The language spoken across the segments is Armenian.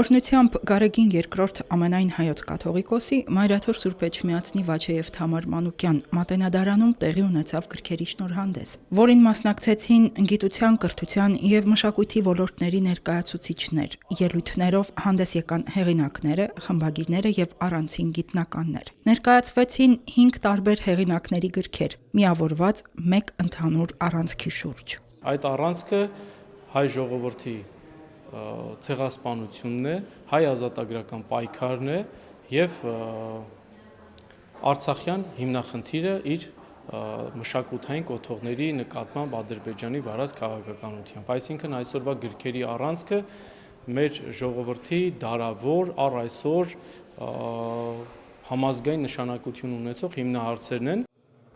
Օրհնությամբ Գարեգին II ամենայն հայոց կաթողիկոսի Մայրաթոր Սուրբ Էջմիածնի Վաչեև Թամար Մանուկյան մատենադարանում տեղի ունեցավ գրքերի շնորհանդես, որին մասնակցեցին գիտության, կրթության եւ մշակույթի ոլորտների ներկայացուցիչներ, ելույթներով հանդես եկան հեղինակները, խմբագիրները եւ առանցին գիտնականներ։ Ներկայացվեցին 5 տարբեր հեղինակների գրքեր, միավորված մեկ ընդհանուր առանցքի շուրջ։ Այդ առանցքը հայ ժողովրդի ցեղասպանությունն է, հայ ազատագրական պայքարն է եւ Արցախյան հիմնախնդիրը իր մշակութային կոթողների նկատմամբ Ադրբեջանի վարած քաղաքականությամբ։ Այսինքն այսօրվա գրքերի առանցքը մեր ժողովրդի դարավոր առ այսօր համազգային նշանակություն ունեցող հիմնահարցերն են։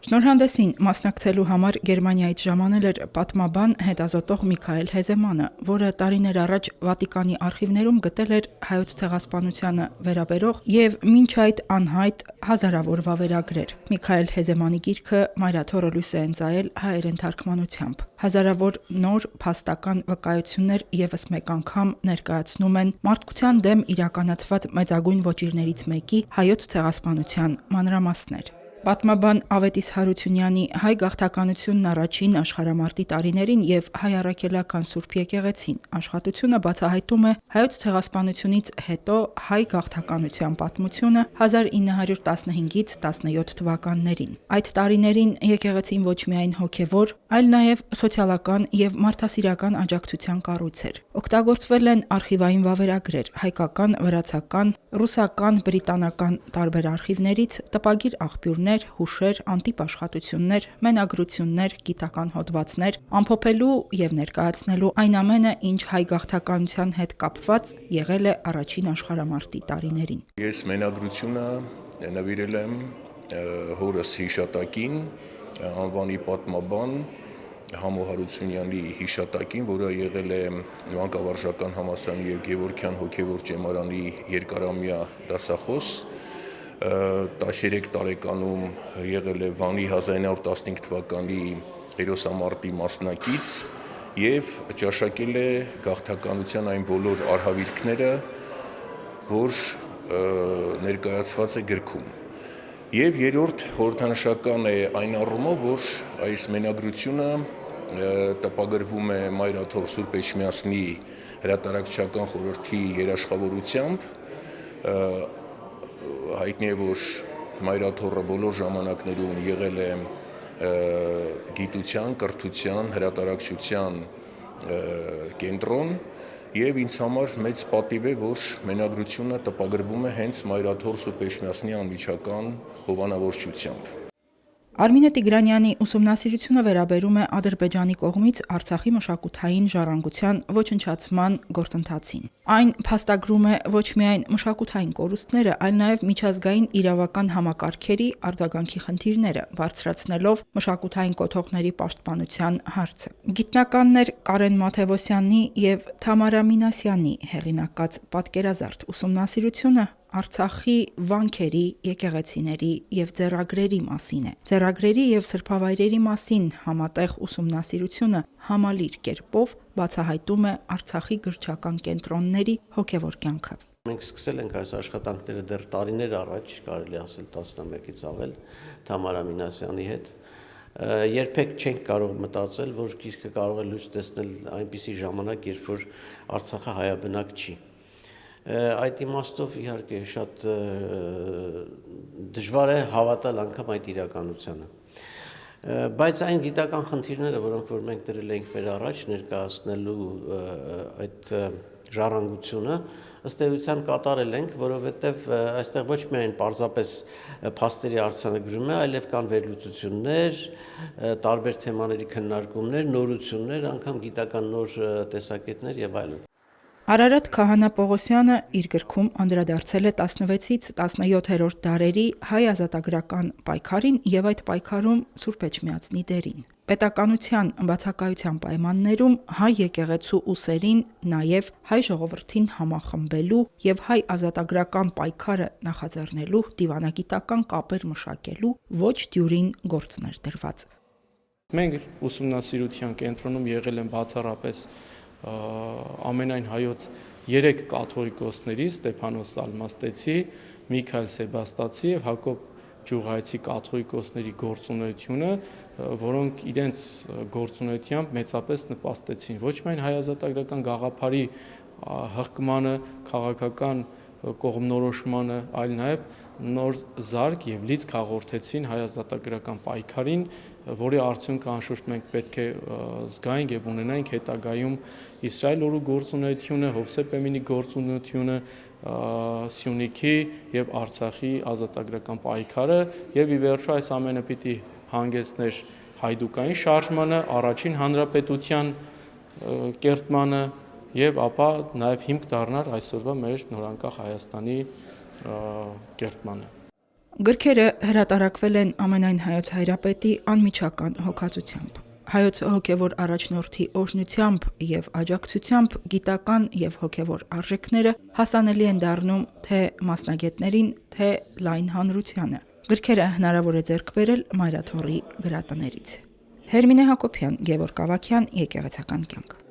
Շնորհանդեսին մասնակցելու համար Գերմանիայից ժամանել էր պատմաբան հետազոտող Միքայել Հեզեմանը, որը տարիներ առաջ Վատիկանի արխիվներում գտել էր հայոց ցեղասպանությանը վերաբերող եւ մինչ այդ անհայտ հազարավոր վավերագրեր։ Միքայել Հեզեմանի գիրքը Մայրաթորը լույս է ընծայել հայերեն թարգմանությամբ։ Հազարավոր նոր փաստական վկայություններ եւս մեկ անգամ ներկայացնում են մարդկության դեմ իրականացված մեծագույն ոճիրներից մեկի հայոց ցեղասպանության մանրամասներ։ Պատմաբան Ավետիս Հարությունյանի հայ գաղթականությունն առաջին աշխարհամարտի տարիներին եւ հայ առաքելական Սուրբ եկեղեցին աշխատությունը բացահայտում է հայոց ցեղասպանությունից հետո հայ գաղթականության պատմությունը 1915-ից 17 թվականներին։ Այդ տարիներին եկեղեցին ոչ միայն հոգևոր, այլ նաեւ սոցիալական եւ մարդասիրական աջակցության կառույց էր։ Օգտագործվել են արխիվային վավերագրեր, հայկական, վրացական, ռուսական, բրիտանական տարբեր արխիվներից, տպագիր աղբյուրներ, հուշեր, անտիպ աշխատություններ, մենագրություններ, գիտական հոդվածներ, ամփոփելու եւ ներկայացնելու այն ամենը, ինչ հայ գաղթականության հետ կապված եղել է առաջին աշխարհամարտի տարիներին։ Ես մենագրությունը նվիրել եմ հորս հիշատակին, անվանի պատմաբան Համո Հարությունյանի հիշատակին, որը եղել է Մանկավարժական համալսարանի եւ Գևորգյան հոգեվոր ճեմարանի երկարամյա դասախոս, 13 տարեկանում եղել է Վանի 1915 թվականի հերոսամարտի մասնակից եւ ճաշակել է գաղթականության այն բոլոր արհավիրքները, որ ներկայացված է գրքում։ Եվ երրորդ խորհրդանշական է այն առումով, որ այս մենագրությունը տպագրվում է Մայրաթոր Սուրբ Էջմիածնի հրատարակչական խորհրդի երաշխավորությամբ, հայտնի է, որ Մայրաթորը բոլոր ժամանակներում եղել է գիտության, կրթության, հրատարակչության կենտրոն եւ ինձ համար մեծ պատիվ է, որ մենագրությունը տպագրվում է հենց Մայրաթոր Սուրբ Էջմիածնի անմիջական հովանավորչությամբ։ Արմինե Տիգրանյանի ուսումնասիրությունը վերաբերում է Ադրբեջանի կողմից Արցախի մշակութային ժառանգության ոչնչացման գործընթացին։ Այն փաստագրում է ոչ միայն մշակութային կորուստները, այլ նաև միջազգային իրավական համակարգերի արձագանքի խնդիրները, բարձրացնելով մշակութային կոթողների պաշտպանության հարցը։ Գիտնականներ Կարեն Մաթևոսյանի եւ Թամարա Մինասյանի հեղինակած պատկերազարդ ուսումնասիրությունը Արցախի վանքերի, եկեղեցիների եւ ձեռագրերի մասին է։ Ձեռագրերի եւ սրբավայրերի մասին համատեղ ուսումնասիրությունը համալիր կերպով բացահայտում է Արցախի գրչական կենտրոնների հոգեվոր կյանքը։ Մենք սկսել ենք այս աշխատանքները դեռ տարիներ առաջ, կարելի ասել 11-ից ավել, Թամարա Մինասյանի հետ։ Երբեք չենք կարող մտածել, որ գիրքը կարող է լույս տեսնել այնպիսի ժամանակ, երբ որ Արցախը հայաբնակ չի։ Այդ իմաստով իհարկե շատ դժվար է հավատալ անգամ այդ իրականությանը։ Բայց այն գիտական խնդիրները, որոնք որ մենք դրել ենք մեր առաջ ներկայացնելու այդ ժառանգությունը, ըստ էության կատարել ենք, որովհետև այստեղ ոչ միայն պարզապես փաստերի արձանագրում է, այլև կան վերլուծություններ, տարբեր թեմաների քննարկումներ, նորություններ, անգամ գիտական նոր տեսակետներ եւ այլն։ Արարատ Քահանա Պողոսյանը իր գրքում անդրադարձել է 16-ից 17-րդ դարերի հայ ազատագրական պայքարին եւ այդ պայքարում Սուրբ Էջմիածնի դերին։ Պետականության բացակայության պայմաններում հայ եկեղեցու ուսերին նաեւ հայ ժողովրդին համախմբելու եւ հայ ազատագրական պայքարը նախաձեռնելու դիվանագիտական կապեր մշակելու ոչ դյուրին գործներ դրված։ Մենք ուսումնասիրության կենտրոնում եղել են բացառապես ամենայն հայոց 3 կաթողիկոսների՝ Ստեփանոս Սալմաստեցի, Միքայել Սեբաստացի եւ Հակոբ Ջուղայցի կաթողիկոսների գործունեությունը, որոնք իրենց գործունեությամբ մեծապես նպաստեցին ոչ միայն հայազատագրական գաղափարի հղկմանը, քաղաքական կողմնորոշմանը, այլ նաև նոր զարգ եւ լիցք հաղորդեցին հայազատագրական պայքարին, որի արդյունքը անշուշտ մենք պետք է զգայինք եւ ունենայինք հետագայում Իսրայել օրու գործունեությունը, Հովսեփ Էմինի գործունեությունը, Սյունիքի եւ Արցախի ազատագրական պայքարը եւ ի վերջո այս ամենը պիտի հանգեցներ հայդուկային շարժմանը, առաջին հանրապետության կերտմանը եւ ապա նաեւ հիմք դառնար այսօրվա մեր նորանկախ Հայաստանի կերտմանը։ Գրքերը հրատարակվել են ամենայն հայոց հայրապետի անմիջական հոգացությամբ։ Հայոց հոգևոր առաջնորդի օրհնությամբ եւ աջակցությամբ գիտական եւ հոգևոր արժեքները հասանելի են դառնում թե մասնագետներին, թե լայն հանրությանը։ Գրքերը հնարավոր է ձեռք բերել Մայրաթորի գրատներից։ Հերմինե Հակոբյան, Գևորգ Ավագյան, Եկեղեցական կյանք։